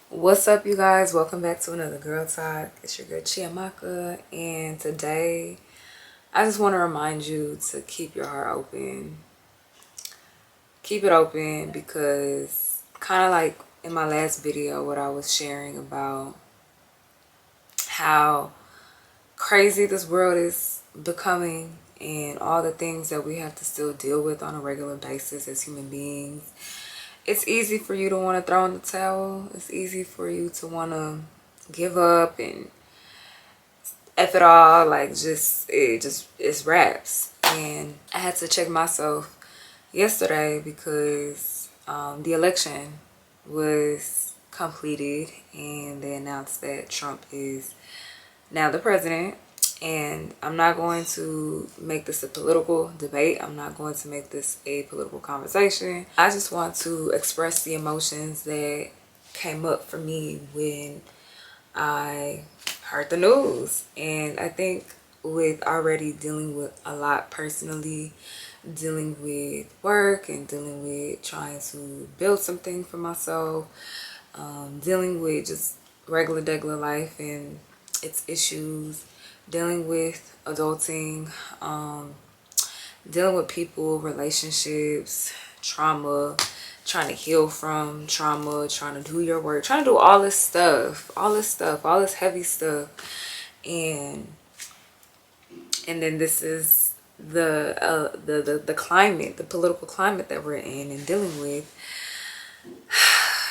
What's up, you guys? Welcome back to another Girl Talk. It's your girl CHIAMAKA, and today I just want to remind you to keep your heart open. Keep it open because kind of like in my last video what I was sharing about how crazy this world is becoming and all the things that we have to still deal with on a regular basis as human beings. It's easy for you to want to throw in the towel. It's easy for you to want to give up and F it all, like it's raps. And I had to check myself yesterday because the election was completed and they announced that Trump is now the president. And I'm not going to make this a political debate. I'm not going to make this a political conversation. I just want to express the emotions that came up for me when I heard the news. And I think with already dealing with a lot personally, dealing with work and dealing with trying to build something for myself, dealing with just regular life and its issues, dealing with adulting, dealing with people, relationships, trauma, trying to heal from trauma, trying to do your work, trying to do all this stuff, all this heavy stuff. And then this is the climate, the political climate that we're in and dealing with.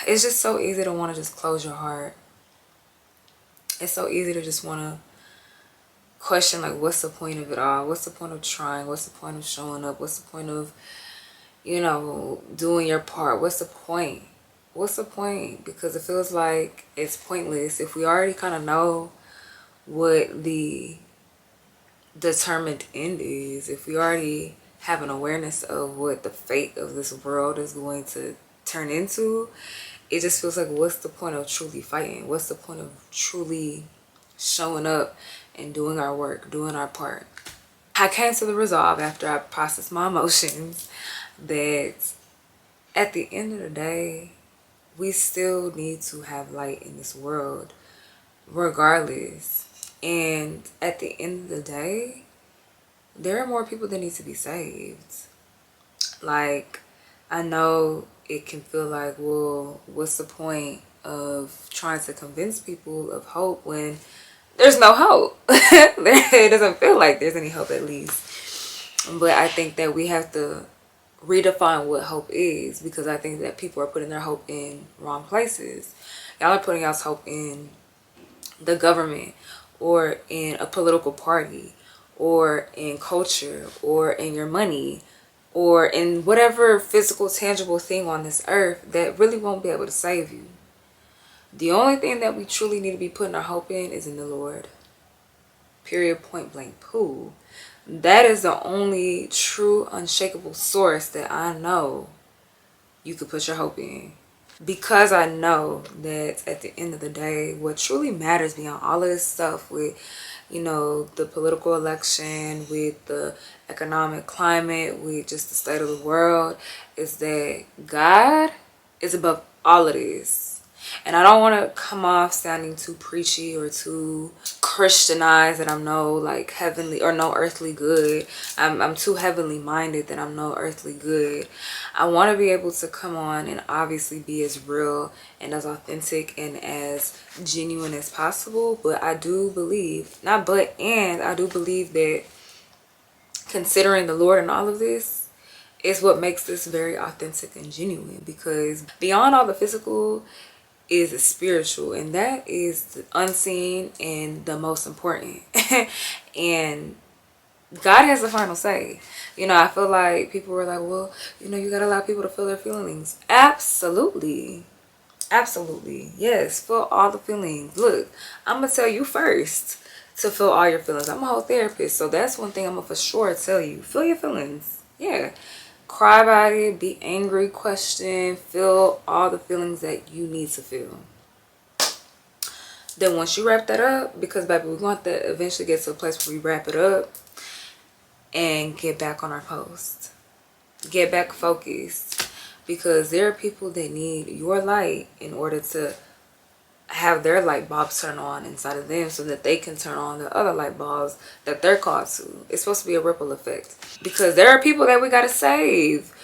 It's just so easy to want to just close your heart. It's so easy to just want to question, like, what's the point of it all? What's the point of trying? What's the point of showing up? What's the point of, doing your part? What's the point? What's the point? Because it feels like it's pointless if we already kind of know what the determined end is, if we already have an awareness of what the fate of this world is going to turn into. It just feels like, what's the point of truly fighting? What's the point of truly showing up and doing our work, doing our part? I came to the resolve after I processed my emotions that at the end of the day, we still need to have light in this world regardless. And at the end of the day, there are more people that need to be saved. Like, I know it can feel like, well, what's the point of trying to convince people of hope when there's no hope? It doesn't feel like there's any hope, at least. But I think that we have to redefine what hope is, because I think that people are putting their hope in wrong places. Y'all are putting y'all's hope in the government or in a political party or in culture or in your money or in whatever physical, tangible thing on this earth that really won't be able to save you. The only thing that we truly need to be putting our hope in is in the Lord. Period, point blank, poo. That is the only true, unshakable source that I know you could put your hope in. Because I know that at the end of the day, what truly matters beyond all of this stuff with, the political election, with the economic climate, with just the state of the world, is that God is above all of this. And I don't want to come off sounding too preachy or too Christianized that I'm no like heavenly or no earthly good. I'm too heavenly minded that I'm no earthly good. I want to be able to come on and obviously be as real and as authentic and as genuine as possible. But I do believe, I do believe that considering the Lord in all of this is what makes this very authentic and genuine, because beyond all the physical is the spiritual, and that is the unseen and the most important. And God has the final say. I feel like people were like, well, you gotta allow people to feel their feelings. Absolutely. Yes, feel all the feelings. Look, I'm gonna tell you first to feel all your feelings. I'm a whole therapist, so that's one thing I'm gonna for sure tell you. Feel your feelings. Yeah. Cry about it, be angry, question, feel all the feelings that you need to feel. Then once you wrap that up, because baby, we want to eventually get to a place where we wrap it up and get back on our post. Get back focused, because there are people that need your light in order to have their light bulbs turn on inside of them so that they can turn on the other light bulbs that they're called to. It's supposed to be a ripple effect, because there are people that we got to save,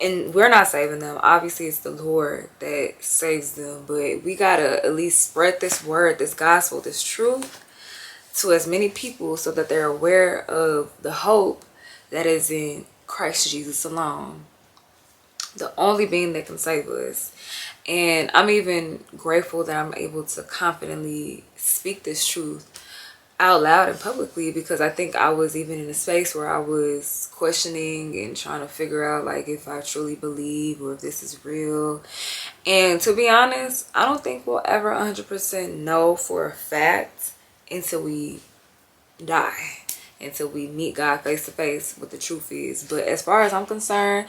and we're not saving them. Obviously it's the Lord that saves them, but we got to at least spread this word, this gospel, this truth to as many people so that they're aware of the hope that is in Christ Jesus alone, the only being that can save us. And I'm even grateful that I'm able to confidently speak this truth out loud and publicly, because I think I was even in a space where I was questioning and trying to figure out like if I truly believe or if this is real. And to be honest, I don't think we'll ever 100% know for a fact until we die, until we meet God face to face, what the truth is. But as far as I'm concerned,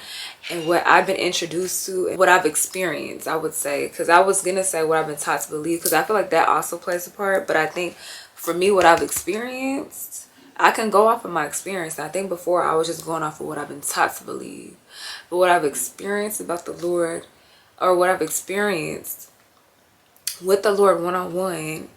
and what I've been introduced to and what I've experienced, I would say, because I was gonna say what I've been taught to believe, because I feel like that also plays a part, but I think for me, what I've experienced, I can go off of my experience. I think before I was just going off of what I've been taught to believe, but what I've experienced about the Lord, or what I've experienced with the Lord one-on-one,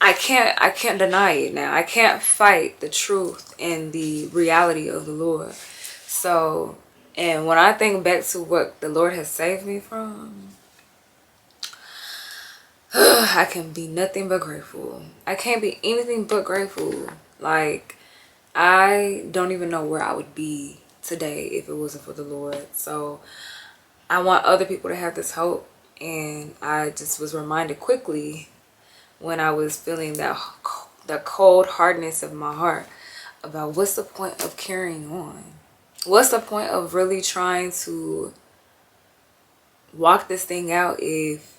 I can't deny it now. I can't fight the truth and the reality of the Lord. So, and when I think back to what the Lord has saved me from, I can be nothing but grateful. I can't be anything but grateful. Like, I don't even know where I would be today if it wasn't for the Lord. So I want other people to have this hope. And I just was reminded quickly when I was feeling the cold hardness of my heart about what's the point of carrying on? What's the point of really trying to walk this thing out if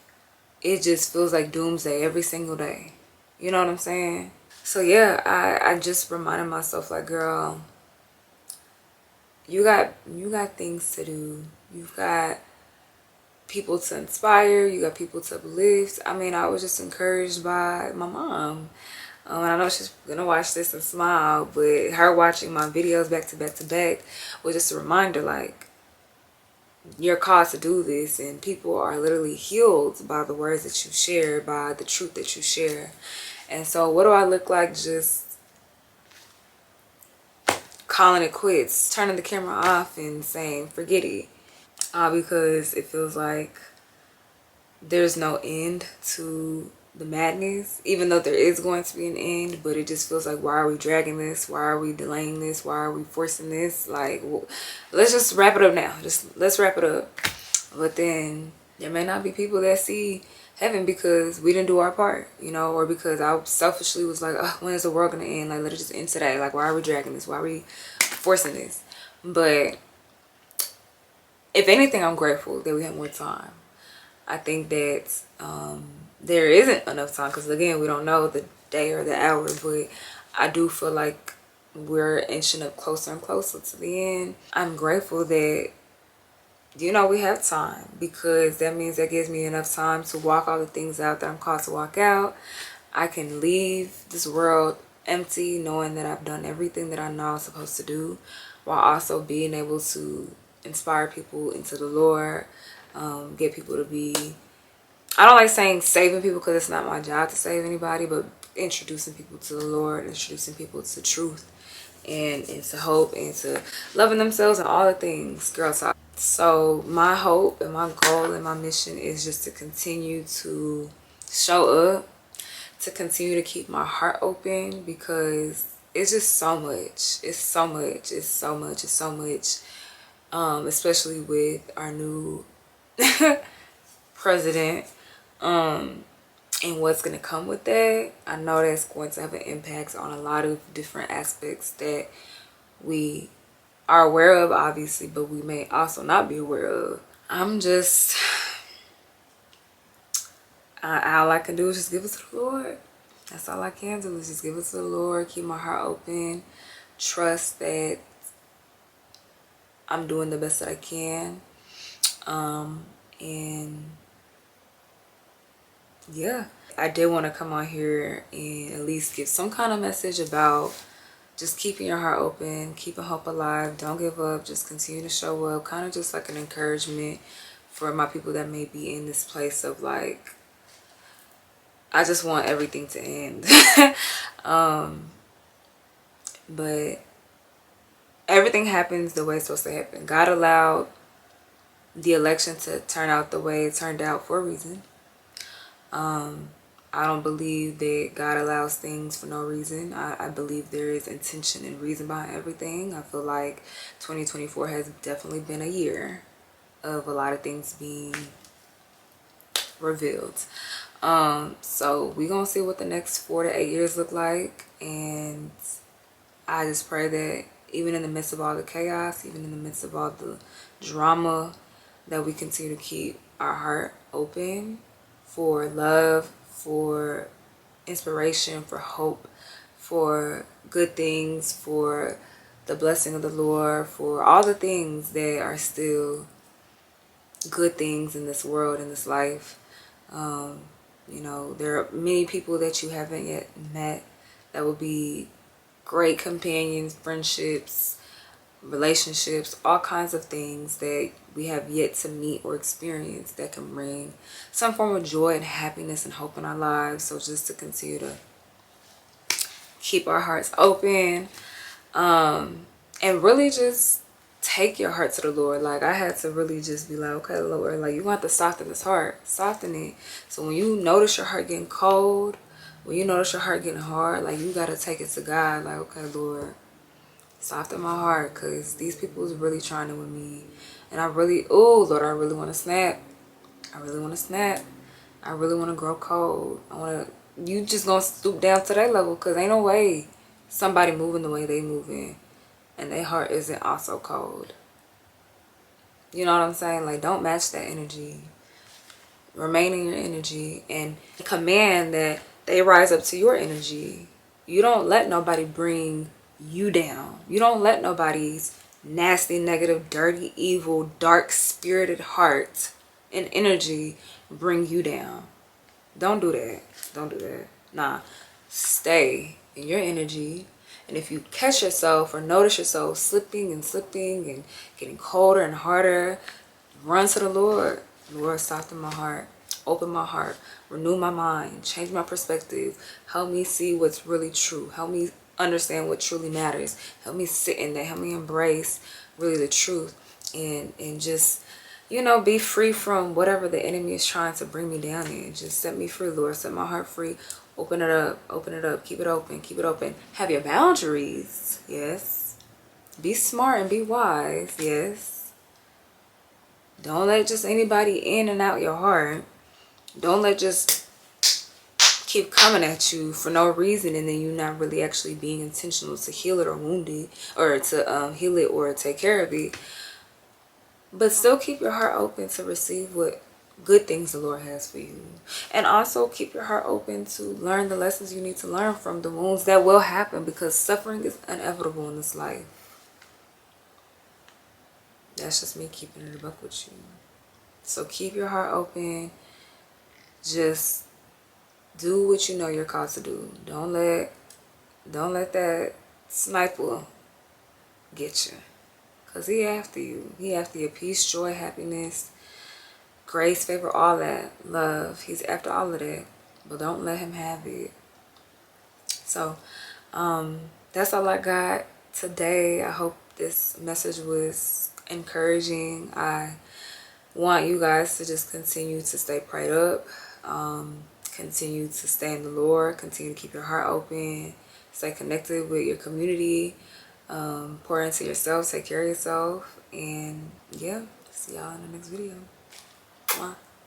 it just feels like doomsday every single day? You know what I'm saying? So yeah, I just reminded myself like, girl, you got things to do. You've got people to inspire, you got people to uplift. I mean, I was just encouraged by my mom. And I know she's gonna watch this and smile, but her watching my videos back to back to back was just a reminder, like, you're called to do this, and people are literally healed by the words that you share, by the truth that you share. And so what do I look like just calling it quits, turning the camera off and saying forget it? Because it feels like there's no end to the madness, even though there is going to be an end. But it just feels like, why are we dragging this? Why are we delaying this? Why are we forcing this? Like, well, let's just wrap it up now. Just let's wrap it up. But then there may not be people that see heaven because we didn't do our part, you know, or because I selfishly was like, oh, when is the world gonna end? Like, let it just end today. Like, why are we dragging this? Why are we forcing this? But if anything, I'm grateful that we have more time. I think that there isn't enough time, because again, we don't know the day or the hour, but I do feel like we're inching up closer and closer to the end. I'm grateful that, you know, we have time, because that means that gives me enough time to walk all the things out that I'm called to walk out. I can leave this world empty knowing that I've done everything that I know I'm supposed to do, while also being able to inspire people into the Lord, get people to be, I don't like saying saving people because it's not my job to save anybody, but introducing people to the Lord, introducing people to truth and into hope and to loving themselves and all the things, girl talk. So my hope and my goal and my mission is just to continue to show up, to continue to keep my heart open, because it's just so much. It's so much. It's so much. It's so much. Especially with our new president, and what's going to come with that. I know that's going to have an impact on a lot of different aspects that we are aware of, obviously, but we may also not be aware of. I'm just, all I can do is just give it to the Lord. That's all I can do, is just give it to the Lord, keep my heart open, trust that I'm doing the best that I can. And yeah, I did want to come on here and at least give some kind of message about just keeping your heart open, keeping hope alive, don't give up, just continue to show up, kind of just like an encouragement for my people that may be in this place of like I just want everything to end. But everything happens the way it's supposed to happen. God allowed the election to turn out the way it turned out for a reason. I don't believe that God allows things for no reason. I believe there is intention and reason behind everything. I feel like 2024 has definitely been a year of a lot of things being revealed. So we're gonna see what the next 4 to 8 years look like, and I just pray that even in the midst of all the chaos, even in the midst of all the drama, that we continue to keep our heart open for love, for inspiration, for hope, for good things, for the blessing of the Lord, for all the things that are still good things in this world, in this life. You know, there are many people that you haven't yet met that will be great companions, friendships, relationships, all kinds of things that we have yet to meet or experience that can bring some form of joy and happiness and hope in our lives. So just to continue to keep our hearts open, and really just take your heart to the Lord. Like, I had to really just be like, okay, Lord, like, you want to soften this heart, soften it. So when you notice your heart getting cold, when you notice your heart getting hard, like, you got to take it to God. Like, okay, Lord, soften my heart, because these people is really trying it with me. And I really, oh, Lord, I really want to snap. I really want to snap. I really want to grow cold. I want to, you just going to stoop down to that level, because ain't no way somebody moving the way they moving and their heart isn't also cold. You know what I'm saying? Like, don't match that energy. Remain in your energy and command that they rise up to your energy. You don't let nobody bring you down. You don't let nobody's nasty, negative, dirty, evil, dark spirited heart and energy bring you down. Don't do that. Don't do that. Nah. Stay in your energy. And if you catch yourself or notice yourself slipping and getting colder and harder, run to the Lord. Lord, soften my heart. Open my heart. Renew my mind. Change my perspective. Help me see what's really true. Help me understand what truly matters. Help me sit in that. Help me embrace really the truth. And just, you know, be free from whatever the enemy is trying to bring me down in. Just set me free, Lord. Set my heart free. Open it up. Open it up. Keep it open. Keep it open. Have your boundaries. Yes. Be smart and be wise. Yes. Don't let just anybody in and out your heart. Don't let just keep coming at you for no reason, and then you're not really actually being intentional to heal it or wound it, or to heal it or take care of it. But still keep your heart open to receive what good things the Lord has for you. And also keep your heart open to learn the lessons you need to learn from the wounds that will happen, because suffering is inevitable in this life. That's just me keeping it a buck with you. So keep your heart open. Just do what you know you're called to do. Don't let that sniper get you. Because he after you. He after your peace, joy, happiness, grace, favor, all that. Love. He's after all of that. But don't let him have it. So, that's all I got today. I hope this message was encouraging. I want you guys to just continue to stay prayed up. Continue to stay in the Lord. Continue to keep your heart open. Stay connected with your community. Pour into yourself. Take care of yourself. And yeah, see y'all in the next video. Mwah.